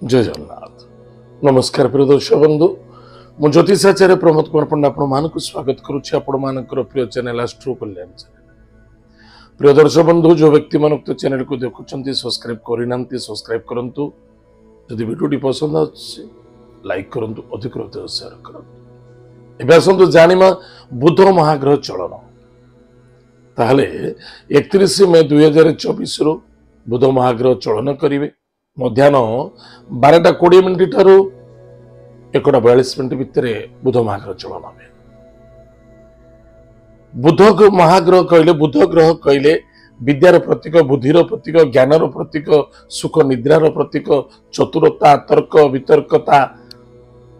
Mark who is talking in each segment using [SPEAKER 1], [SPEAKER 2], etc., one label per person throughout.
[SPEAKER 1] जय जगन्नाथ। नमस्कार प्रिय दर्शक बंधु, मु ज्योतिषाचार्य प्रमोद कुमार पंडा आपको स्वागत करुच्ची प्रिय चैनल एस्ट्रो कल्याण चैनल। प्रिय दर्शक बंधु, जो व्यक्ति मान चैनल को देखुं सब्सक्राइब करना सब्सक्राइब करूँ। जदि वीडियो पसंद अच्छे लाइक करूँ, अधिक शेयर करूँ। आसतु जानिमा बुध महाग्रह चलन। ताहले 31 मे 2024 रु बुध महाग्रह चलन करेंगे। मध्याह्न 12:20 ठारू 1:42 भितर बुध महाग्रह चलन हे। बुध महाग्रह कहले, बुध ग्रह कहले विद्यार प्रतीक, बुद्धिर प्रतीक, ज्ञानर प्रतीक, सुख निद्रार प्रतीक, चतुरता, तर्क वितर्कता,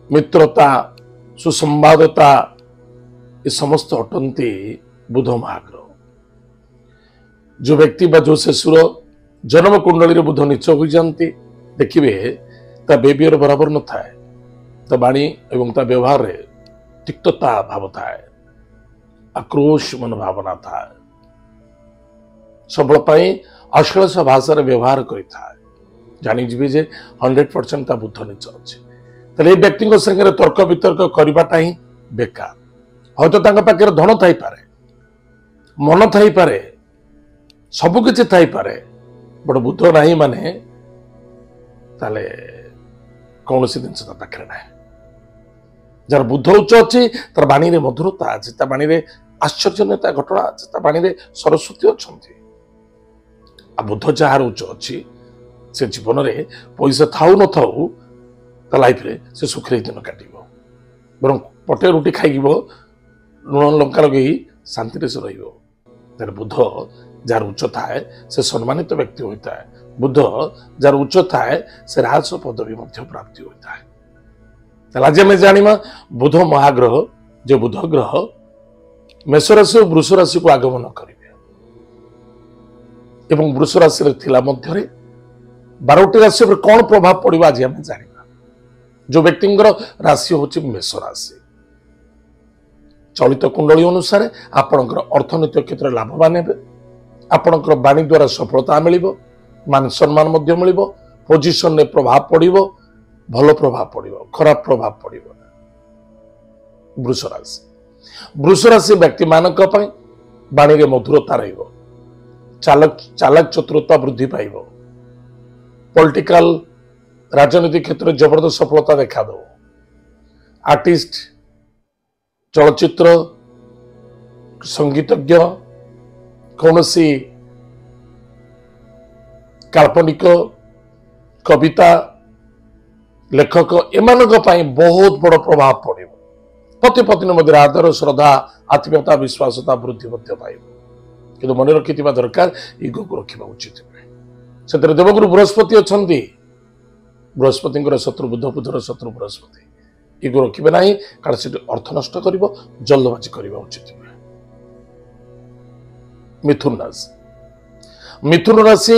[SPEAKER 1] मित्रता, सुसंवादता, ये समस्त अटंती बुध महाग्रह। जो व्यक्ति बा जो शिशुर जन्म कुंडली बुध नीच हो जाती देखिए, ता बेबियर बराबर न थाए, ता बाणी एवं ता व्यवहार रे तिक्तता भाव थाए, आक्रोश मन भावना थाए, सबल अश्लील भाषा व्यवहार करें। जानी जे 100% ता बुध नीच अच्छे। ताले व्यक्ति संगे तर्क वितर्क करवाटा ही बेकार। हम तो पाखे धन थी पारे, मन थी पारे, सबकि थी पारे, बड़ बुध नहीं माने ताले कौन सी जिन पाखे ना। जार बुध उच्च अच्छी तार बाणी रे मधुरता अच्छी, ता बाणी रे आश्चर्यता घटना अच्छी, ता बाणी रे सरस्वती अच्छा। आ बुध जार उच्च अच्छी से जीवन में पैसा थाऊ न थाऊ ता लाइफ रे से सुखरे दिन काट बर पटे रुटी खाई लुण लंका लगे शांति से रही। बुध जार उच्च थाए से सम्मानित व्यक्ति होता है। बुध जार उच्च थाए से राज पदवी प्राप्ति होता है। आज आम जाना बुध महाग्रह जो बुध ग्रह मेष राशि और वृष राशि को आगमन करेंगे। वृष राशि 12टी राशि पर कौन प्रभाव पड़ो आज आम जाना। जो व्यक्ति राशि हूँ मेष राशि, चलित कुंडली अनुसार आपणकर अर्थनैतिक क्षेत्र में लाभवान हे। आपणकर बाणी द्वारा सफलता मिल, मान सम्मान मिल, पोजिशन में प्रभाव पड़ो, भल प्रभाव पड़ो, खराब प्रभाव पड़ो। वृष राशि, वृष राशि व्यक्ति मानक बाणी रे मधुरता रहिबो, चालक चतुरता वृद्धि पाइब, पॉलिटिकल राजनीतिक क्षेत्र में जबरदस्त सफलता देखा दो। आर्टिस्ट, चलचित्र, संगीतज्ञ, कौन सी काल्पनिक कविता लेखक एमान बहुत बड़ प्रभाव पड़ो। पति पत्नी मध्य आदर श्रद्धा आत्मीयता विश्वासता वृद्धि पाइब। कि मन रखि दरकार इगो को रखा उचित। से देवगुरु बृहस्पति अच्छा, बृहस्पति शत्रु बुध, बुधर शत्रु बृहस्पति। इगो रखिए ना, कारण से अर्थ नष्ट कर जल्दबाजी करने उचित। मिथुन राशि, मिथुन राशि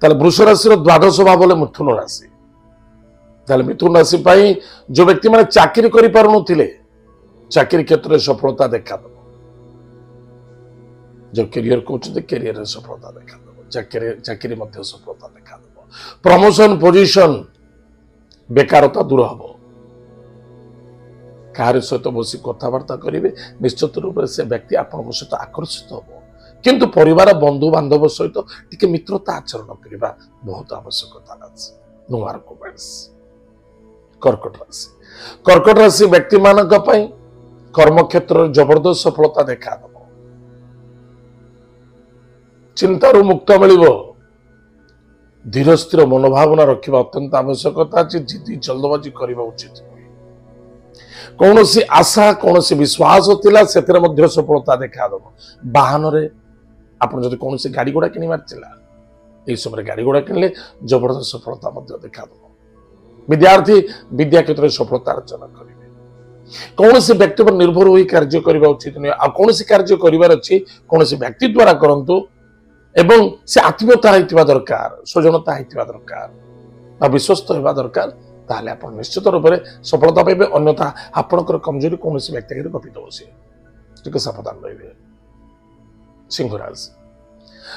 [SPEAKER 1] वृष राशि द्वादश भाव मिथुन राशि। मिथुन राशि जो व्यक्ति मैंने चाकरी कर चाकरी क्षेत्र में सफलता देखा दो। जो कैरियर कहते कैरियर सफलता देखा दो, चाकरी मध्य सफलता देखा दो। प्रमोशन पोजिशन बेकारता दूर हम। कहार सहित बस कथबार्ता करेंगे, निश्चित रूप से व्यक्ति आपन सहित आकर्षित हम। किंतु परिवार बंधु बांधव सहित टिके मित्रता आचरण करने बहुत आवश्यकता अच्छे। Noir comments. कर्कट राशि, कर्कट राशि व्यक्ति मानक कर्म क्षेत्र जबरदस्त सफलता देखा दब। चिंतारू मुक्त मिल, धीर स्थिर मनोभावना रखा अत्यंत आवश्यकता अच्छी। जिद्दी जल्दबाजी करने उचित। कौन सी आशा कौन सी विश्वास थिला से सफलता देखा दब। वाहन रे आपन जदि कौन सी गाड़ी घोड़ा किणवार यही समय गाड़ी घोड़ा किणले जबरदस्त सफलता देखा दब। विद्यार्थी विद्या क्षेत्र में सफलता अर्जन करेंगे। कौन से व्यक्ति पर निर्भर हो कार्य करने उचित नुहे। आ कौन सी कार्य करार अच्छी कौन से व्यक्ति द्वारा करंतु एवं से आत्मीयता होता दरकार, स्वजनता होता दरकार, विश्वस्त होगा दरकार। ताहले आप निश्चित रूप से सफलता पाइबे। अन्यथा आपणकर कमजोरी कौन सी व्यक्ति गपित टे सावधान रहिए। सिंह राशि,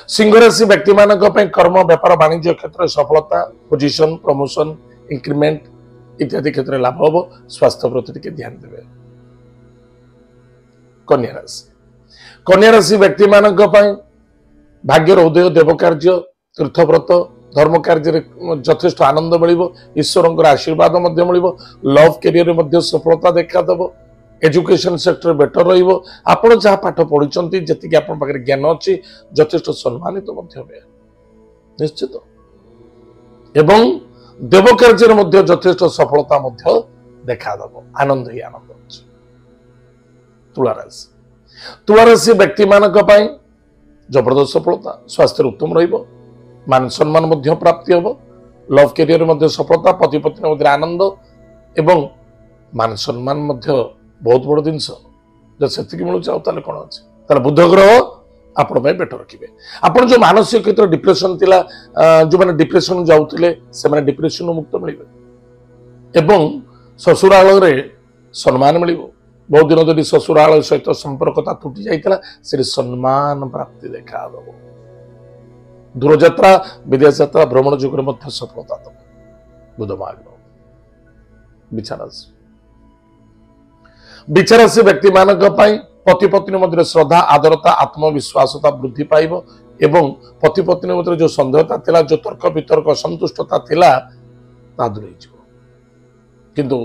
[SPEAKER 1] सिंह राशि व्यक्ति मान कर्म व्यापार वाणिज्य क्षेत्र में सफलता पोजिशन प्रमोशन इंक्रीमेंट इत्यादि क्षेत्र में लाभ हम। स्वास्थ्य प्रति टिके ध्यान देवे। कन्या राशि व्यक्ति मानक भाग्यर उदय देव कार्य तीर्थव्रत धर्म कार्य यथेष्ट आनंद मिल ईश्वर आशीर्वाद मिल लव कैरियर सफलता देखादेव एजुकेशन सेक्टर बेटर रहा जहाँ पाठ पढ़ी जी आप ज्ञान अच्छी यथेष्ट सम्मानित निश्चित एवं देव कार्य यथेष्ट सफलता देखादेव आनंद ही आनंद अच्छे। तुला राशि व्यक्ति मानक जबरदस्त सफलता स्वास्थ्य उत्तम मान सम्मान प्राप्ति हम लव कैरियर सफलता पति पत्नी मध्य आनंद एवं मान सम्मान बहुत बड़ जिनस से मिलूँ कौन अच्छे बुध ग्रह आपण बेटर रखिए। आपड़ जो मानसिक क्षेत्र डिप्रेशन थिला जो मैंने डिप्रेशन जाऊले से डिप्रेशन मुक्त मिले एवं ससुराल सम्मान मिल बहुत दिन धरी ससुराल सहित संपर्कता तुटी जाइए से सम्मान प्राप्ति देखा दब दूरयात्रा विदेश यात्रा भ्रमण जुगे सफलता दब बुध मार्ग। विचारासी व्यक्ति मानक पति पत्नी मध्य श्रद्धा आदरता आत्मविश्वासता वृद्धि पाइब एवं पति पत्नी मध्य जो संदेहता थिला जो तर्क वितर्क असंतुष्टता थिला ता दूर हो किंतु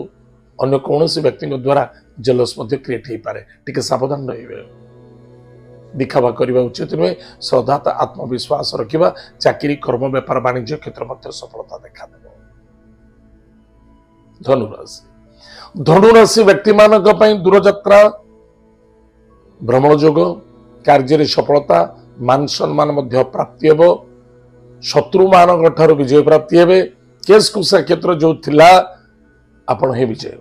[SPEAKER 1] अन्य कौन व्यक्ति द्वारा जेलस क्रिएट हो पारे टिके सावधान रहिबे। दिखावा करने उचित नुहे श्रद्धा आत्मविश्वास रखा चाकरी कर्म व्यापार वाणिज्य क्षेत्र में सफलता देखा धनुराशि धनुराशि व्यक्ति मानक दूरयात्रा भ्रमण जोग कार्य सफलता मान सम्मान प्राप्ति हे शत्रु मान विजय प्राप्ति हे केस कुसा क्षेत्र जो थिला आपण ही विजय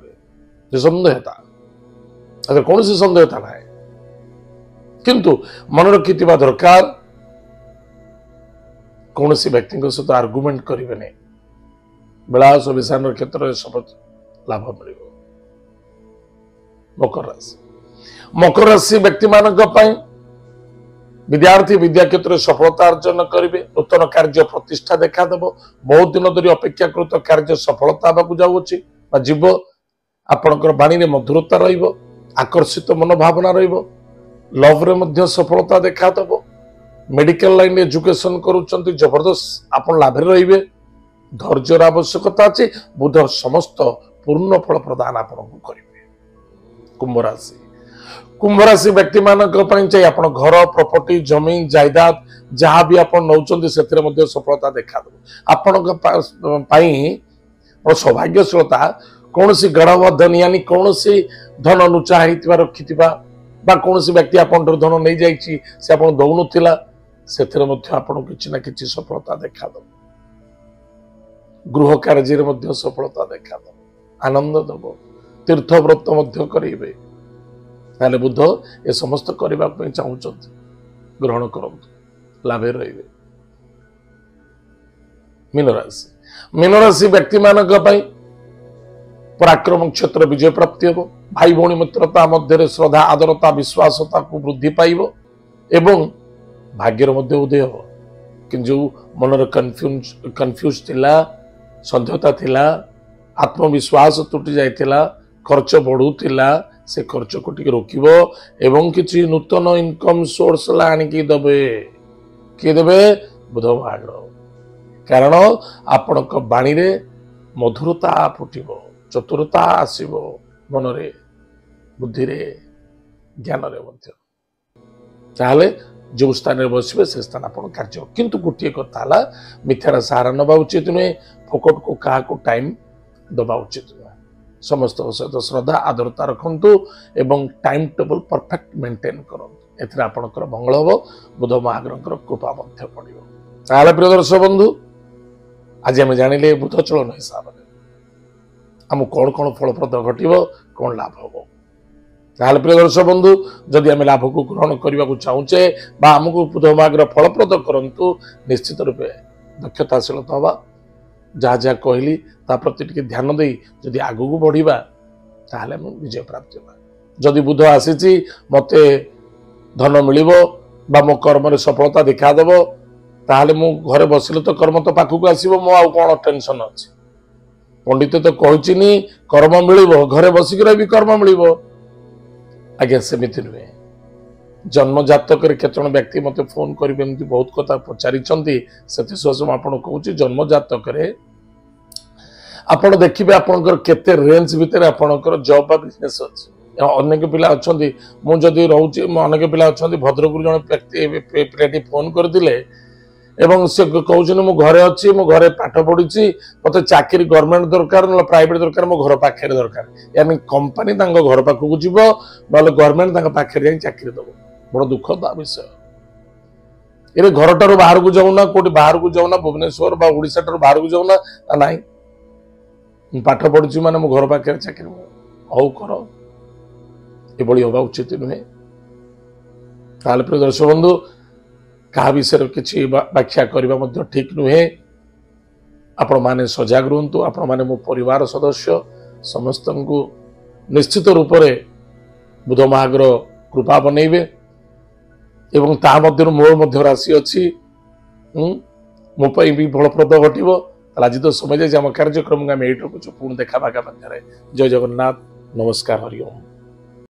[SPEAKER 1] हे सन्देहता कौन सी सन्देहता ना किंतु मन रखि दरकार कौन सी व्यक्ति सहित आर्गुमेंट करेंगे नहीं विलास विषाण क्षेत्र में लाभ मिल। मकर राशि व्यक्ति मानक विद्यार्थी विद्या क्षेत्र में सफलता अर्जन करेंगे नूतन कार्य प्रतिष्ठा देखादेव बहुत दिन धरी अपेक्षाकृत कार्य सफलता जाऊँगी जीव आपणकर वाणी में मधुरता रकर्षित मनोभावना लव रे सफलता देखादेव मेडिकल लाइन एजुकेशन करुँच जबरदस्त आप लाभ रे धैर्यर आवश्यकता अच्छी बुध समस्त पूर्ण फल प्रदान आपको करेंगे। कुंभ राशि व्यक्ति मानक चाहिए आप घर प्रॉपर्टी जमी जायदाद जहाँ भी आप नौकरी से सफलता देखा आपण सौभाग्यशीलता कौन सी गढ़बद्धन यानी कौन सी धन लुचा रखि कौन सी व्यक्ति आप धन नहीं जाइए से आप दौन से किसी ना कि सफलता देखा गृह कार्य सफलता देखा आनंद दब तीर्थव्रत करेंगे ताले बुध ए समस्त करने चाहूँ ग्रहण करूँ लाभे रे। मीनराशि व्यक्ति मानक पराक्रम क्षेत्र विजय प्राप्ति हे भाई भौणी मित्रता मध्य श्रद्धा आदरता विश्वासता को वृद्धि पाइब एवं भाग्यर मध्य उदय हो कि जो मनर कन्फ्यूज थिला संदेहता थिला आत्मविश्वास तुटी जाइथिला खर्च बढ़ुला से खर्च को टिके रोकिबो एवं किछि नूतन इनकम सोर्स आनिकी दबे किए देबे बुध भाग कारण आपण वाणी रे मधुरता फुटिबो चतुरता आसीबो मन रे बुद्धि रे ज्ञान रे मध्य ताले जो स्थान रे बसिबे से स्थान आपण कार्य किंतु गोटे कथा हला मिथ्यार सहारा नबा उचित नुहे फोकट को कहा को टाइम दबा उचित नुहे समस्त सहित श्रद्धा आदरता रखु एवं टाइम टेबल परफेक्ट मेंटेन करंतु एथरे आपनकर मंगल हो बुध महाग्रहकर कृपा मध्य पड़िबो। ताले प्रिय दर्शक बंधु आज आम जानिले बुध चलन हिसाब से आम कौन कौन फलप्रद घटिबो कौन लाभ हो ताले प्रिय दर्शक बंधु जदि आम लाभ को ग्रहण करने को चाहूचे बा आमको बुध महाग्रह फलप्रद करंतु निश्चित रूपे दक्षताशीलता हवा जहाँ जहाँ कहली ता प्रति टिके ध्यान दे जदि आगू बढ़िबा ताहले विजय प्राप्त होगा जदि बुध आसी मते धन मिलिबो बा मो कर्म रे सफलता देखा देबो ताहले मु घरे बसिले तो कर्म तो पाखु को आसीबो मो आ कोन टेंशन अछि पंडित तो कहनी कर्म मिल घरे बसिक भी कर्म मिल आज्ञा सेमती नुहे जन्म जातक केत व्यक्ति मत फोन करेंगे बहुत कथा पचारि आपन कहूँ जन्म जातक आपड़ देखिए आपंकर केते रेंज भितर आपंकर जॉब बा बिजनेस अच्छे अनेक पिला अच्छा मुझे रोचे अनेक पिला अच्छा भद्रक जन व्यक्ति पिलाटी फोन करते एवं से कहते मु घरे अच्छी मु घरे पाठ पढ़ी मत चाकरी गवर्नमेंट दरकार ना प्राइवेट दरकार मो घर पाखे दरकार यानी कंपनी घर पाखक जीव ना गवर्नमेंट पाखे चाकरी दब बड़ दुखद विषय ये घर ठार बाहर को जाऊना कौटी बाहर को जाऊना भुवनेश्वर ओडिशा ठार बाहर को जाऊना ना पाठ पढ़ी माने मो घर पाखे चाकरी हौ कर ये हवा उचित नुहे ताल प्रिय दर्शक बंधु क्या विषय किसी व्याख्या करने ठीक नुहे आपण माने सजग रुहतु आपण माने मो परिवार सदस्य समस्त को निश्चित रूप से बुध महागर कृपा बनइबे एवं ता मध्य मोर राशि अच्छी मो भी फलप्रद घटव आज तो समय आम कार्यक्रम आम यही रखुचु पुणी देखा जय जगन्नाथ नमस्कार हरिओम।